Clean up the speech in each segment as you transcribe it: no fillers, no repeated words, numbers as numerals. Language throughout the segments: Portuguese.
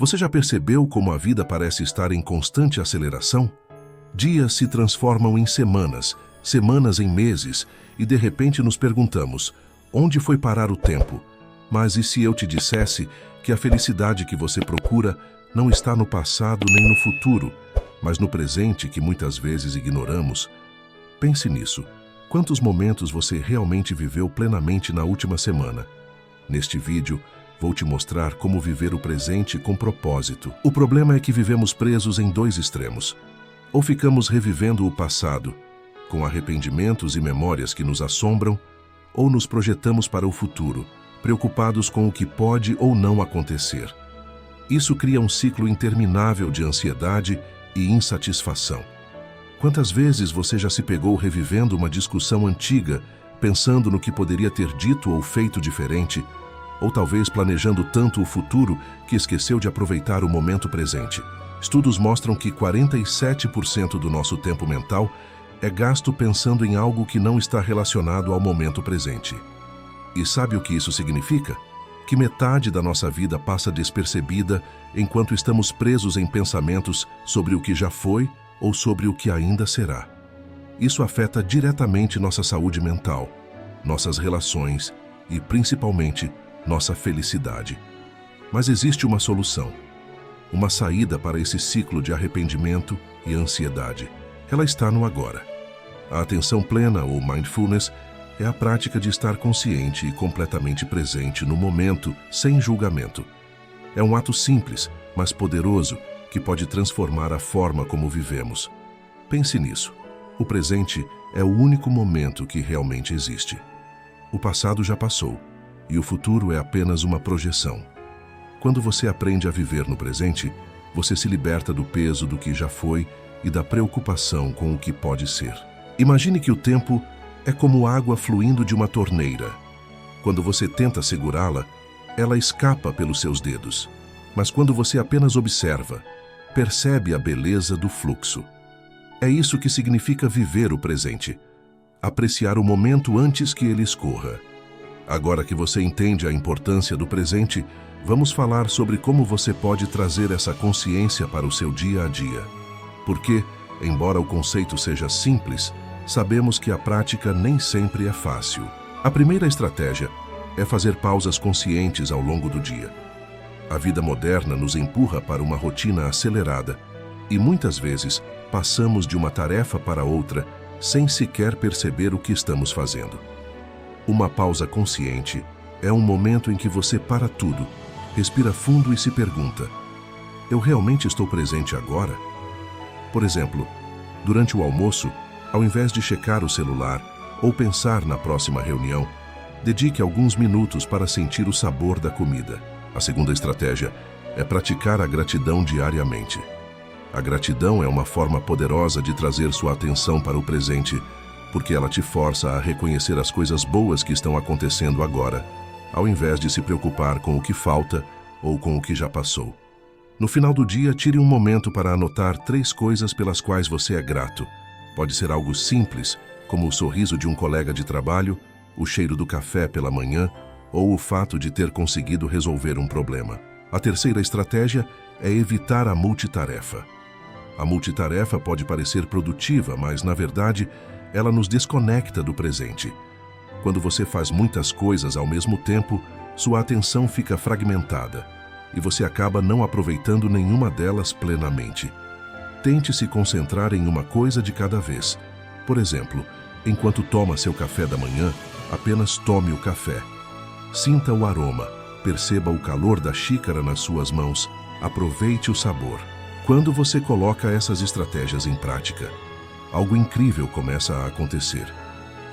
Você já percebeu como a vida parece estar em constante aceleração? Dias se transformam em semanas, semanas em meses, e de repente nos perguntamos: onde foi parar o tempo? Mas e se eu te dissesse que a felicidade que você procura não está no passado nem no futuro, mas no presente que muitas vezes ignoramos? Pense nisso. Quantos momentos você realmente viveu plenamente na última semana? Neste vídeo, vou te mostrar como viver o presente com propósito. O problema é que vivemos presos em dois extremos. Ou ficamos revivendo o passado, com arrependimentos e memórias que nos assombram, ou nos projetamos para o futuro, preocupados com o que pode ou não acontecer. Isso cria um ciclo interminável de ansiedade e insatisfação. Quantas vezes você já se pegou revivendo uma discussão antiga, pensando no que poderia ter dito ou feito diferente, ou talvez planejando tanto o futuro que esqueceu de aproveitar o momento presente? Estudos mostram que 47% do nosso tempo mental é gasto pensando em algo que não está relacionado ao momento presente. E sabe o que isso significa? Que metade da nossa vida passa despercebida enquanto estamos presos em pensamentos sobre o que já foi ou sobre o que ainda será. Isso afeta diretamente nossa saúde mental, nossas relações e, principalmente, nossa felicidade. Mas existe uma solução, uma saída para esse ciclo de arrependimento e ansiedade. Ela está no agora. A atenção plena, ou mindfulness, é a prática de estar consciente e completamente presente no momento, sem julgamento. É um ato simples, mas poderoso, que pode transformar a forma como vivemos. Pense nisso. O presente é o único momento que realmente existe. O passado já passou, e o futuro é apenas uma projeção. Quando você aprende a viver no presente, você se liberta do peso do que já foi e da preocupação com o que pode ser. Imagine que o tempo é como água fluindo de uma torneira. Quando você tenta segurá-la, ela escapa pelos seus dedos. Mas quando você apenas observa, percebe a beleza do fluxo. É isso que significa viver o presente. Apreciar o momento antes que ele escorra. Agora que você entende a importância do presente, vamos falar sobre como você pode trazer essa consciência para o seu dia a dia. Porque, embora o conceito seja simples, sabemos que a prática nem sempre é fácil. A primeira estratégia é fazer pausas conscientes ao longo do dia. A vida moderna nos empurra para uma rotina acelerada e muitas vezes passamos de uma tarefa para outra sem sequer perceber o que estamos fazendo. Uma pausa consciente é um momento em que você para tudo, respira fundo e se pergunta: eu realmente estou presente agora? Por exemplo, durante o almoço, ao invés de checar o celular ou pensar na próxima reunião, dedique alguns minutos para sentir o sabor da comida. A segunda estratégia é praticar a gratidão diariamente. A gratidão é uma forma poderosa de trazer sua atenção para o presente, porque ela te força a reconhecer as coisas boas que estão acontecendo agora, ao invés de se preocupar com o que falta ou com o que já passou. No final do dia, tire um momento para anotar 3 coisas pelas quais você é grato. Pode ser algo simples, como o sorriso de um colega de trabalho, o cheiro do café pela manhã ou o fato de ter conseguido resolver um problema. A terceira estratégia é evitar a multitarefa. A multitarefa pode parecer produtiva, mas, na verdade, ela nos desconecta do presente. Quando você faz muitas coisas ao mesmo tempo, sua atenção fica fragmentada e você acaba não aproveitando nenhuma delas plenamente. Tente se concentrar em uma coisa de cada vez. Por exemplo, enquanto toma seu café da manhã, apenas tome o café. Sinta o aroma, perceba o calor da xícara nas suas mãos, aproveite o sabor. Quando você coloca essas estratégias em prática, algo incrível começa a acontecer.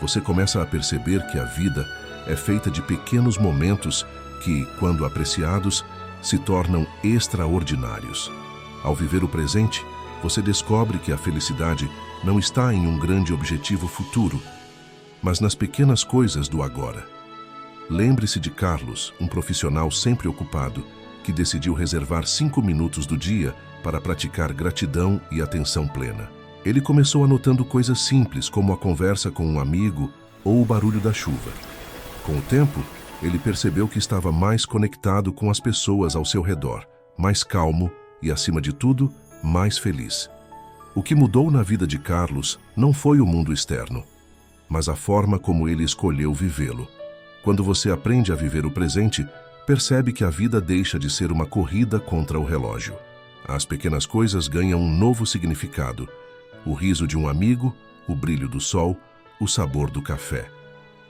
Você começa a perceber que a vida é feita de pequenos momentos que, quando apreciados, se tornam extraordinários. Ao viver o presente, você descobre que a felicidade não está em um grande objetivo futuro, mas nas pequenas coisas do agora. Lembre-se de Carlos, um profissional sempre ocupado, que decidiu reservar 5 minutos do dia para praticar gratidão e atenção plena. Ele começou anotando coisas simples, como a conversa com um amigo ou o barulho da chuva. Com o tempo, ele percebeu que estava mais conectado com as pessoas ao seu redor, mais calmo e, acima de tudo, mais feliz. O que mudou na vida de Carlos não foi o mundo externo, mas a forma como ele escolheu vivê-lo. Quando você aprende a viver o presente, percebe que a vida deixa de ser uma corrida contra o relógio. As pequenas coisas ganham um novo significado: o riso de um amigo, o brilho do sol, o sabor do café.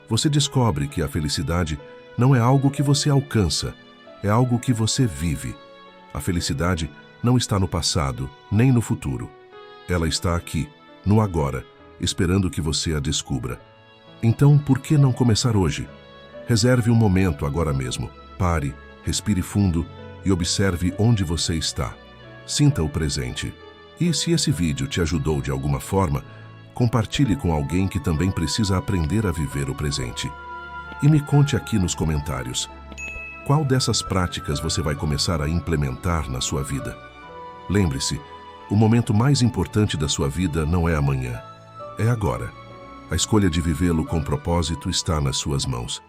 Você descobre que a felicidade não é algo que você alcança, é algo que você vive. A felicidade não está no passado, nem no futuro. Ela está aqui, no agora, esperando que você a descubra. Então, por que não começar hoje? Reserve um momento agora mesmo. Pare, respire fundo e observe onde você está. Sinta o presente. E se esse vídeo te ajudou de alguma forma, compartilhe com alguém que também precisa aprender a viver o presente. E me conte aqui nos comentários, qual dessas práticas você vai começar a implementar na sua vida? Lembre-se, o momento mais importante da sua vida não é amanhã, é agora. A escolha de vivê-lo com propósito está nas suas mãos.